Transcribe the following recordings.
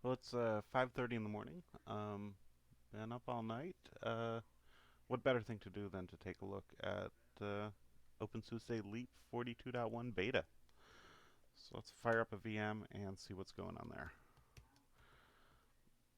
Well, it's 5:30 in the morning. Been up all night. What better thing to do than to take a look at openSUSE Leap 42.1 beta? So let's fire up a VM and see what's going on there.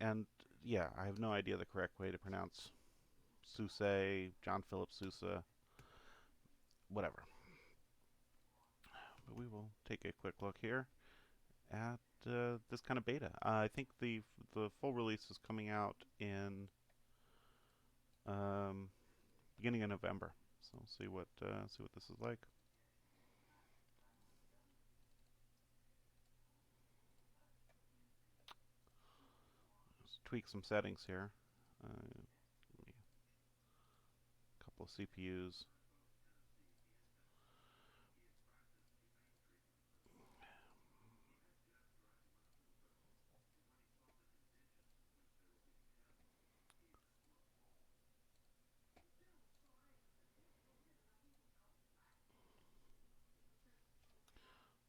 And yeah, I have no idea the correct way to pronounce SUSE, John Philip SUSE, whatever. But we will take a quick look here at this kind of beta. I think the full release is coming out in um, beginning of November. So we'll see what this is like. Let's tweak some settings here. A couple of CPUs.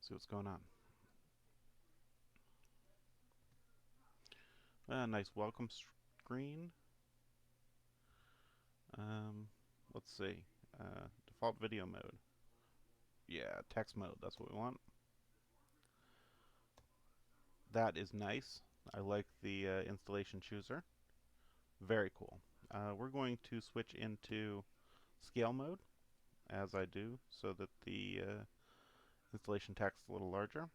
See what's going on. Nice welcome screen. Um, let's see. Default video mode. Yeah, text mode. That's what we want. That is nice. I like the installation chooser. Very cool. We're going to switch into scale mode, as I do, so that the installation text is a little larger.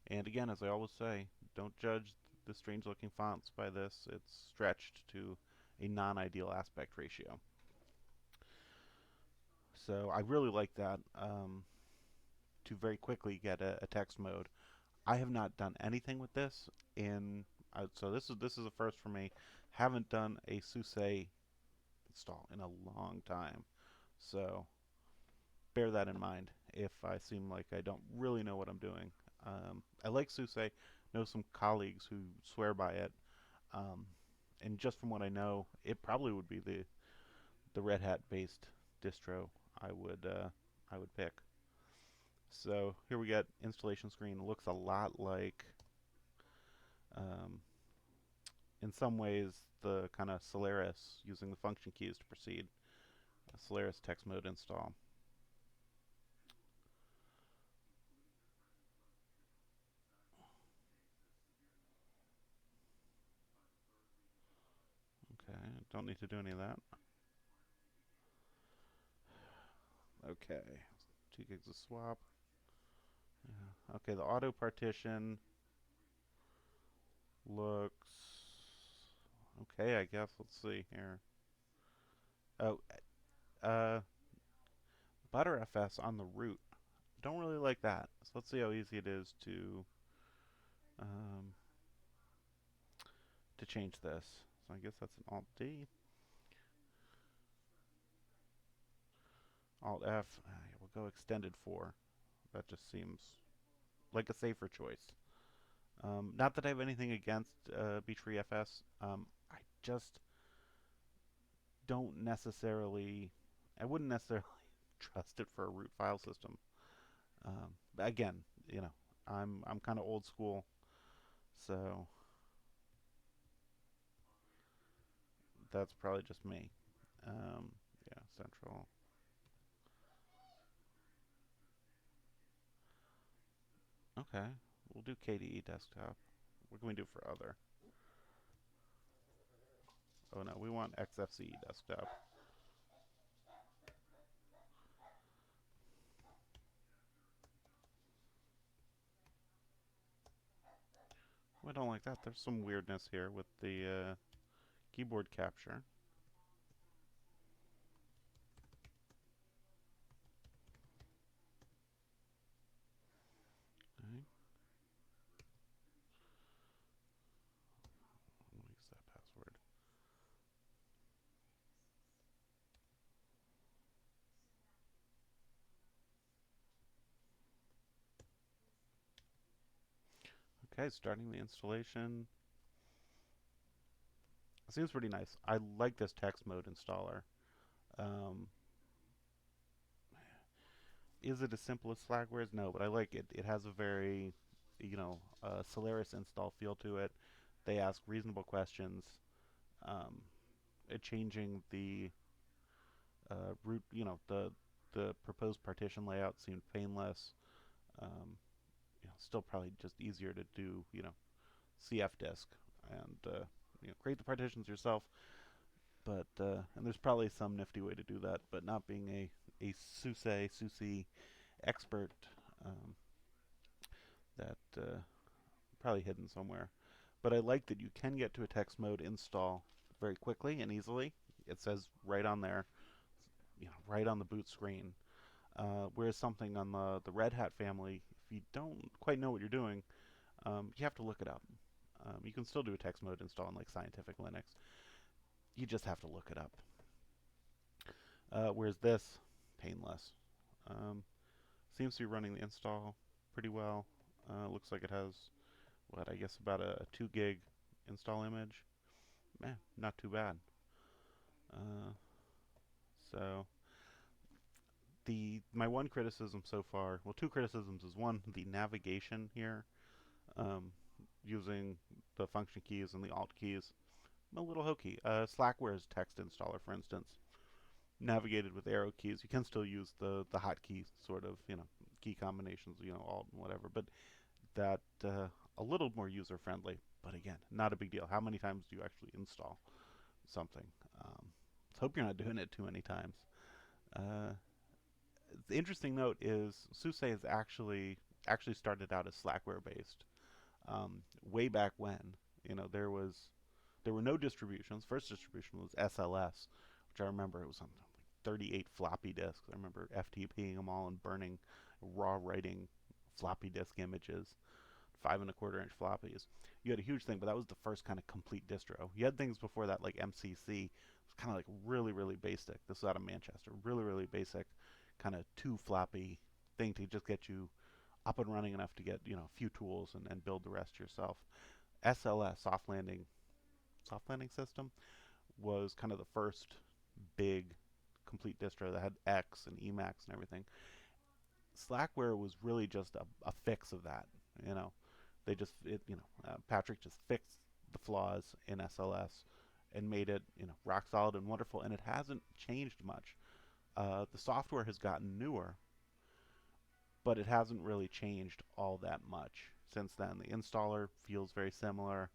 And again, as I always say, don't judge the strange looking fonts by this. It's stretched to a non-ideal aspect ratio. So I really like that to very quickly get a text mode. I have not done anything with this so this is a first for me. Haven't done a SUSE install in a long time. So bear that in mind if I seem like I don't really know what I'm doing. I like SUSE, know some colleagues who swear by it, um, and just from what I know, it probably would be the Red Hat based distro I would pick. So here we get installation screen. It looks a lot like, um, in some ways, the kind of Solaris using the function keys to proceed. A Solaris text mode install. Okay, don't need to do any of that. Okay, 2 gigs of swap. Yeah. Okay, the auto partition looks okay, I guess. Let's see here. Oh, uh, ButterFS on the root. Don't really like that. So let's see how easy it is um, to change this. So I guess that's an Alt D, Alt F. We'll go extended 4. That just seems like a safer choice. Not that I have anything against B3FS. I just don't necessarily, I wouldn't necessarily trust it for a root file system. Again, I'm kind of old school, so that's probably just me. Yeah, central. Okay, we'll do KDE desktop. What can we do for other? Oh no, we want XFCE desktop. I don't like that. There's some weirdness here with the keyboard capture. Okay, let me use that password. Okay, starting the installation. Seems pretty nice. I like this text mode installer. Um, Is it as simple as Slackware? No, but I like it. It has a very, Solaris install feel to it. They ask reasonable questions. Um, Changing the root, the proposed partition layout seemed painless. Um, Still probably just easier to do, CF disk and create the partitions yourself. But and there's probably some nifty way to do that. But not being a SUSE expert, um, that probably hidden somewhere. But I like that you can get to a text mode install very quickly and easily. It says right on there, right on the boot screen. Whereas something on the Red Hat family, if you don't quite know what you're doing, you have to look it up. You can still do a text mode install in like Scientific Linux. You just have to look it up. Whereas this, painless. Um, Seems to be running the install pretty well. Looks like it has, what, I guess about a 2 gig install image. Not too bad. Uh, so my one criticism so far, well, two criticisms is one, the navigation here, um, using the function keys and the alt keys, a little hokey. Slackware's text installer, for instance, navigated with arrow keys. You can still use the hotkey sort of, key combinations, alt and whatever, but that a little more user friendly. But again, not a big deal. How many times do you actually install something? Let's hope you're not doing it too many times. Uh, the interesting note is SUSE has actually started out as Slackware based. Way back when, there were no distributions. First distribution was SLS, which I remember it was on like 38 floppy disks. I remember FTPing them all and burning, raw writing floppy disk images, 5.25-inch floppies. You had a huge thing, but that was the first kind of complete distro. You had things before that like MCC. It was kind of like really, really basic. This was out of Manchester. Really, really basic, kind of two floppy thing to just get you up and running enough to get a few tools and build the rest yourself. SLS, soft landing system, was kind of the first big complete distro that had X and Emacs and everything. Slackware was really just a fix of that. You know, they just Patrick just fixed the flaws in SLS and made it rock solid and wonderful, and it hasn't changed much. The software has gotten newer, but it hasn't really changed all that much since then. The installer feels very similar.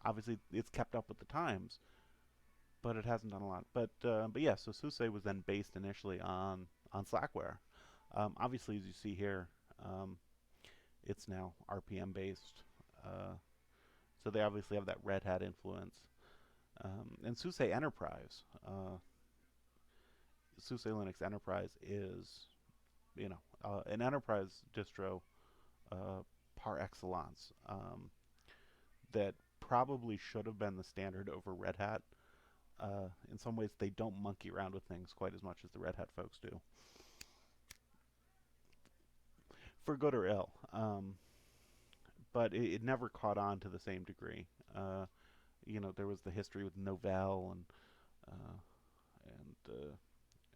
Obviously it's kept up with the times, but it hasn't done a lot. But yeah, so SUSE was then based initially on Slackware. Obviously, as you see here, it's now RPM based. So they obviously have that Red Hat influence. And SUSE Enterprise, SUSE Linux Enterprise is, an enterprise distro par excellence, that probably should have been the standard over Red Hat. In some ways, they don't monkey around with things quite as much as the Red Hat folks do, for good or ill. But it never caught on to the same degree. There was the history with Novell uh,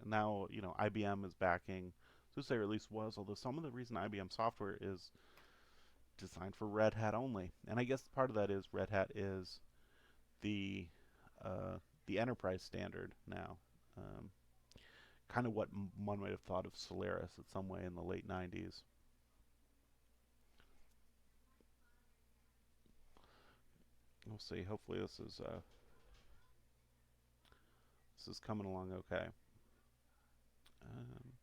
and now IBM is backing SUSE, or at least was. Although some of the reason IBM software is designed for Red Hat only, and I guess part of that is Red Hat is the uh, the enterprise standard now. Um, Kind of what one might have thought of Solaris at some way in the late '90s. We'll see. Hopefully, this is coming along okay. Um,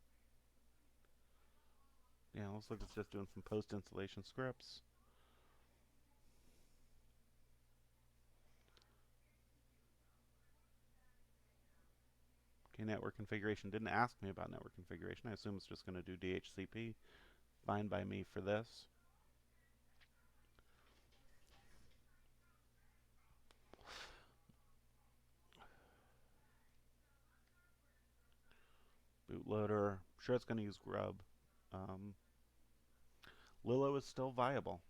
yeah, looks like it's just doing some post installation scripts. Okay, network configuration didn't ask me about network configuration. I assume it's just going to do DHCP. Fine by me for this. Bootloader, I'm sure it's going to use Grub. Um, Lilo is still viable.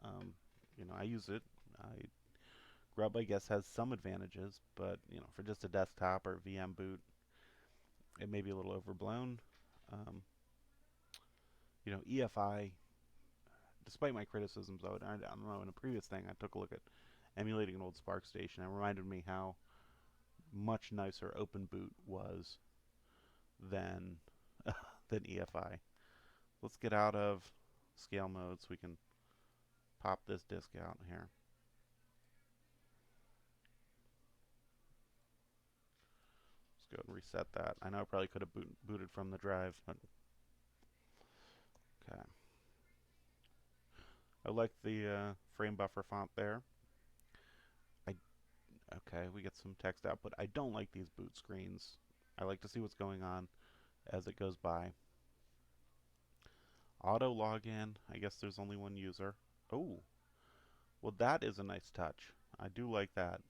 Um, I use it. Grub, I guess, has some advantages, but for just a desktop or VM boot, it may be a little overblown. Um, EFI, despite my criticisms of it, I don't know, in a previous thing, I took a look at emulating an old Spark station and it reminded me how much nicer Open Boot was than than EFI. Let's get out of scale mode so we can pop this disk out here. Let's go and reset that. I know I probably could have booted from the drive, but okay. I like the frame buffer font there. Okay, we get some text output. I don't like these boot screens. I like to see what's going on as it goes by. Auto login. I guess there's only one user. Oh, well, that is a nice touch. I do like that.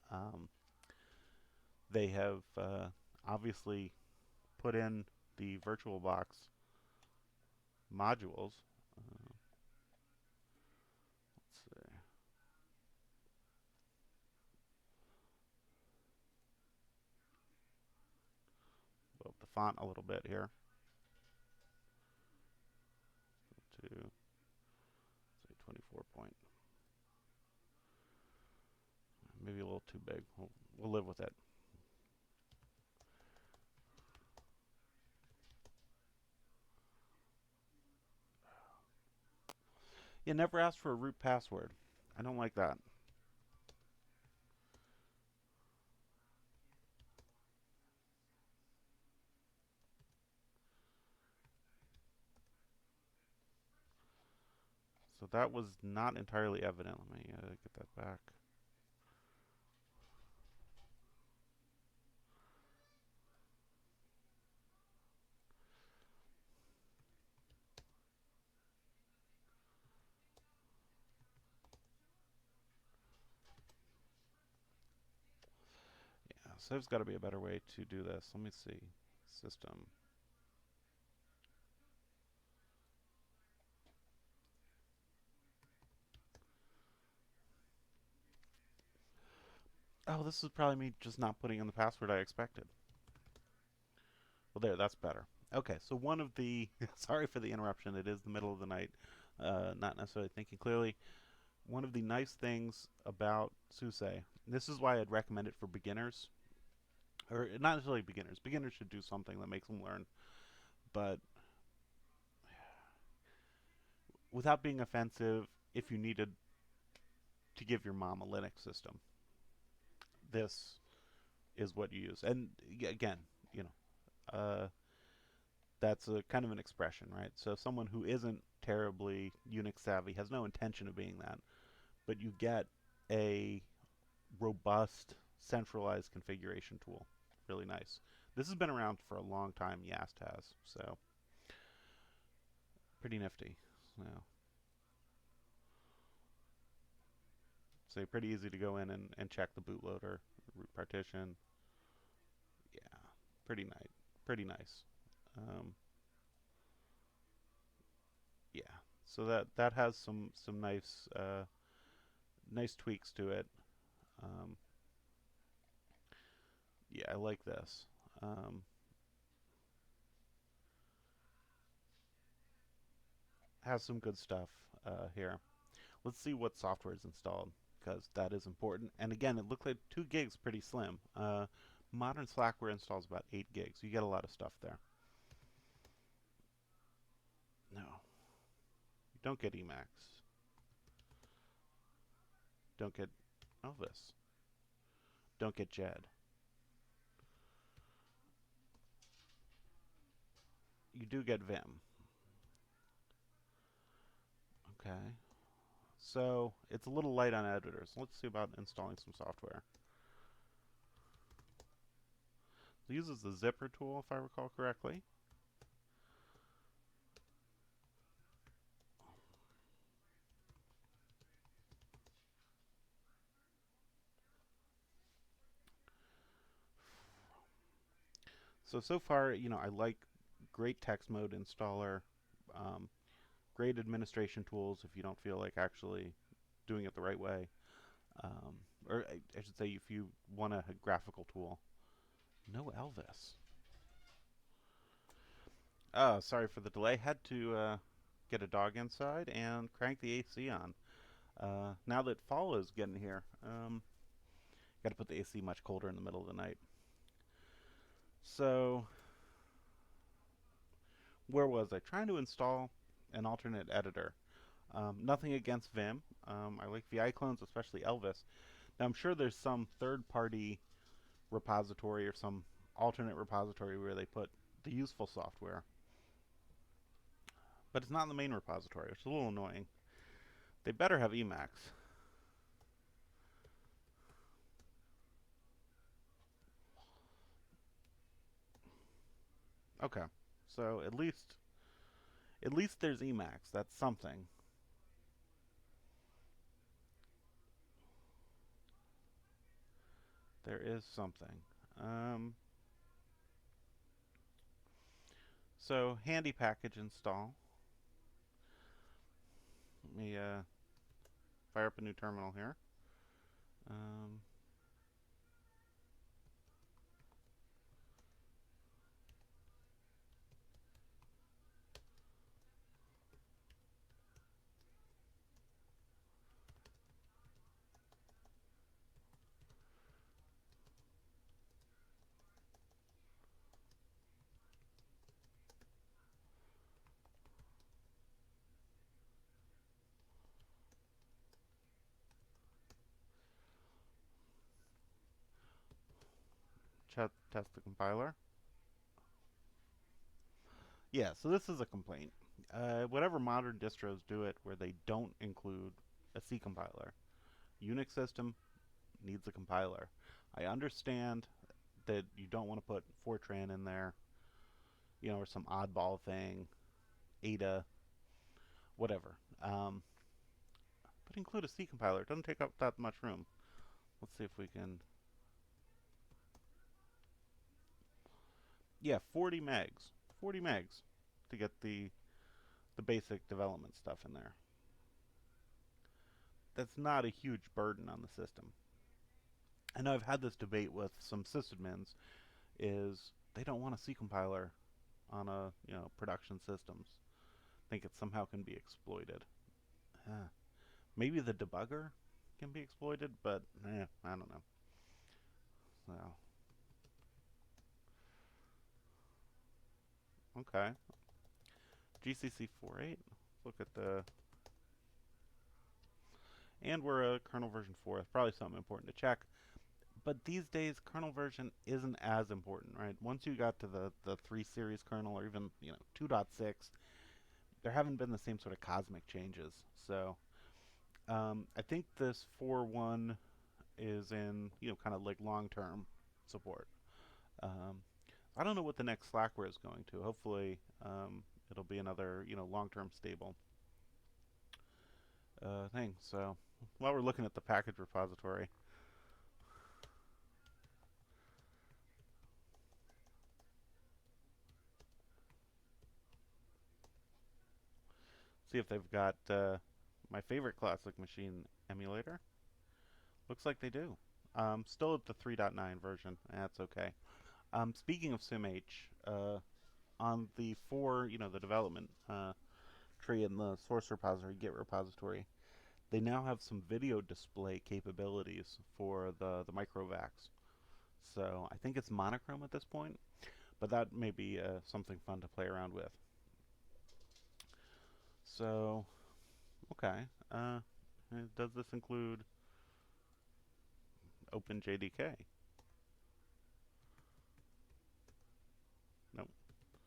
They have obviously put in the VirtualBox modules. Let's see. Go up the font a little bit here. To say 24 point. Maybe a little too big. We'll live with it. You never ask for a root password. I don't like that. So that was not entirely evident. Let me get that back. Yeah, so there's got to be a better way to do this. Let me see. System. Oh, this is probably me just not putting in the password I expected. Well, there, that's better. Okay, so one of the, sorry for the interruption, it is the middle of the night, not necessarily thinking clearly. One of the nice things about SUSE, this is why I'd recommend it for beginners, or not necessarily beginners. Beginners should do something that makes them learn, but without being offensive, if you needed to give your mom a Linux system, this is what you use. And again, you know, that's a kind of an expression, right? So someone who isn't terribly Unix savvy has no intention of being that, but you get a robust centralized configuration tool. Really nice. This has been around for a long time. Yast has, so pretty nifty. So pretty easy to go in and check the bootloader, root partition. Yeah, pretty nice. Pretty nice. Um, yeah. So that has some nice tweaks to it. Um, yeah, I like this. Um, has some good stuff here. Let's see what software is installed because that is important. And again, it looks like 2 gigs pretty slim. Modern Slackware installs about 8 gigs. You get a lot of stuff there. No, you don't get Emacs. Don't get Elvis. Don't get Jed. You do get Vim. Okay. So it's a little light on editors. Let's see about installing some software. It uses the zipper tool, if I recall correctly. So far, I like great text mode installer, um, great administration tools if you don't feel like actually doing it the right way. Or I should say, if you want a graphical tool. No Elvis. Oh, sorry for the delay. Had to get a dog inside, and crank the AC on. Now that fall is getting here, got to put the AC much colder in the middle of the night. So, where was I? Trying to install an alternate editor. Nothing against Vim. I like VI clones, especially Elvis. Now, I'm sure there's some third party repository or some alternate repository where they put the useful software, but it's not in the main repository, which is a little annoying. They better have Emacs. Okay, so at least there's Emacs. That's something. There is something. Um, so handy package install. Let me fire up a new terminal here. Um, test the compiler. Yeah, so this is a complaint. Whatever modern distros do it where they don't include a C compiler. Unix system needs a compiler. I understand that you don't want to put Fortran in there, or some oddball thing, Ada, whatever. But include a C compiler. It doesn't take up that much room. Let's see if we can. Yeah, 40 megs. 40 megs to get the basic development stuff in there. That's not a huge burden on the system. I know I've had this debate with some sysadmins is they don't want a C compiler on a production systems. Think it somehow can be exploited. Uh, Maybe the debugger can be exploited, but I don't know. So okay, GCC 4.8. Look at the and we're a kernel version 4. That's probably something important to check. But these days, kernel version isn't as important, right? Once you got to the 3 series kernel or even 2.6, there haven't been the same sort of cosmic changes. So I think this 4.1 is in kind of like long-term support. Um, I don't know what the next Slackware is going to. Hopefully, it'll be another long-term stable thing. So while we're looking at the package repository, see if they've got my favorite classic machine emulator. Looks like they do. Still at the 3.9 version. That's okay. Speaking of SimH, on the the development tree in the source repository, Git repository, they now have some video display capabilities for the microvacs. So I think it's monochrome at this point, but that may be something fun to play around with. So, okay. Does this include OpenJDK? Nope.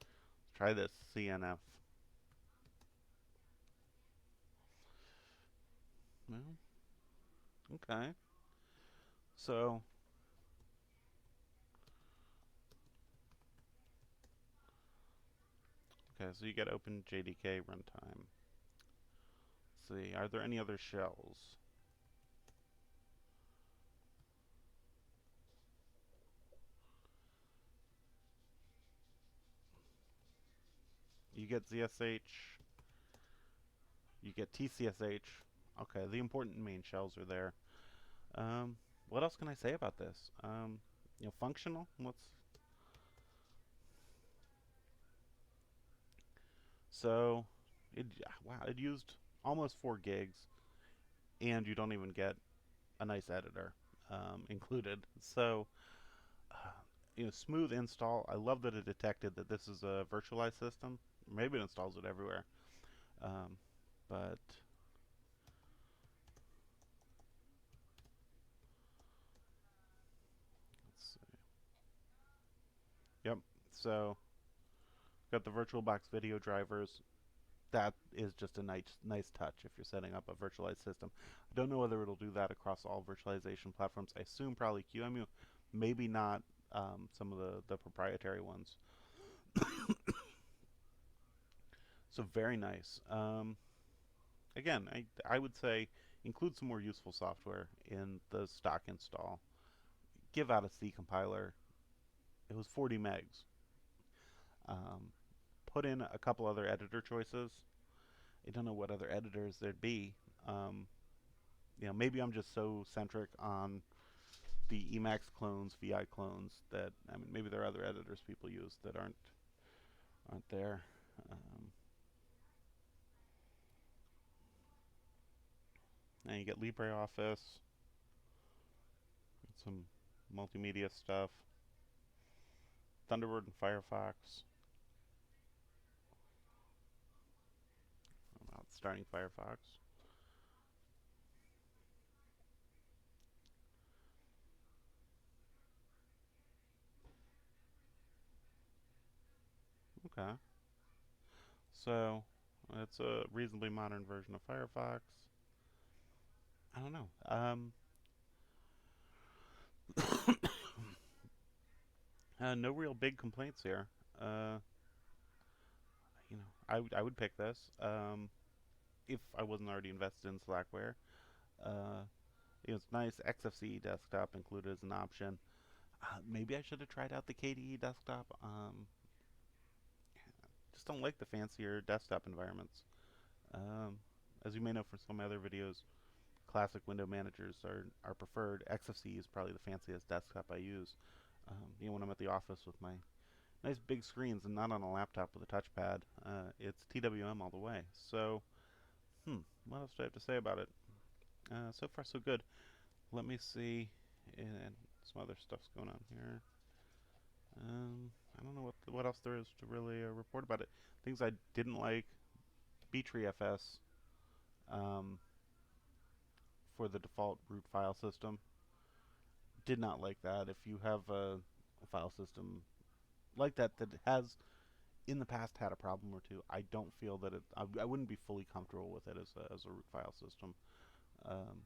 Let's try this CNF. No. Okay. So, okay, so you get OpenJDK runtime. Let's see, are there any other shells? You get ZSH, you get TCSH. Okay, the important main shells are there. What else can I say about this? Functional. What's so? Wow, it used almost 4 gigs, and you don't even get a nice editor included. So, uh, smooth install. I love that it detected that this is a virtualized system. Maybe it installs it everywhere. Um, but let's see. Yep. So got the VirtualBox video drivers. That is just a nice touch if you're setting up a virtualized system. I don't know whether it'll do that across all virtualization platforms. I assume probably QEMU, maybe not some of the proprietary ones. So very nice. Again, I would say include some more useful software in the stock install. Give out a C compiler. It was 40 megs. Um, put in a couple other editor choices. I don't know what other editors there'd be. Um, maybe I'm just so centric on the Emacs clones, VI clones that maybe there are other editors people use that aren't there. And you get LibreOffice, some multimedia stuff, Thunderbird and Firefox. I'm not starting Firefox. Okay, so it's a reasonably modern version of Firefox. I don't know. No real big complaints here. Uh, I would pick this if I wasn't already invested in Slackware. Uh, it's nice. XFCE desktop included as an option. Maybe I should have tried out the KDE desktop. Just don't like the fancier desktop environments. Um, as you may know from some other videos, classic window managers are preferred. XFCE is probably the fanciest desktop I use. When I'm at the office with my nice big screens and not on a laptop with a touchpad, it's TWM all the way. So, what else do I have to say about it? So far, so good. Let me see, and some other stuff's going on here. I don't know what else there is to really report about it. Things I didn't like: btrfs um, for the default root file system. Did not like that. If you have a file system like that has in the past had a problem or two, I don't feel that I wouldn't be fully comfortable with it as a root file system, um,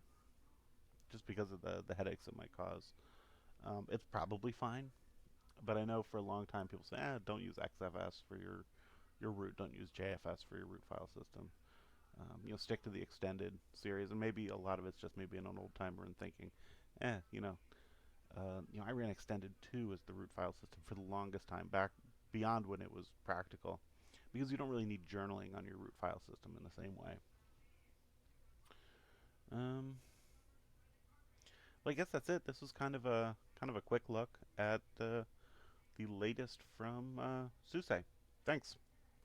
just because of the headaches it might cause. It's probably fine, but I know for a long time people say, don't use XFS for your root, don't use JFS for your root file system. Stick to the extended series, and maybe a lot of it's just maybe an old timer and thinking, eh, you know, I ran extended 2 as the root file system for the longest time, back beyond when it was practical, because you don't really need journaling on your root file system in the same way. Um, well, I guess that's it. This was kind of a quick look at the latest from SUSE. Thanks.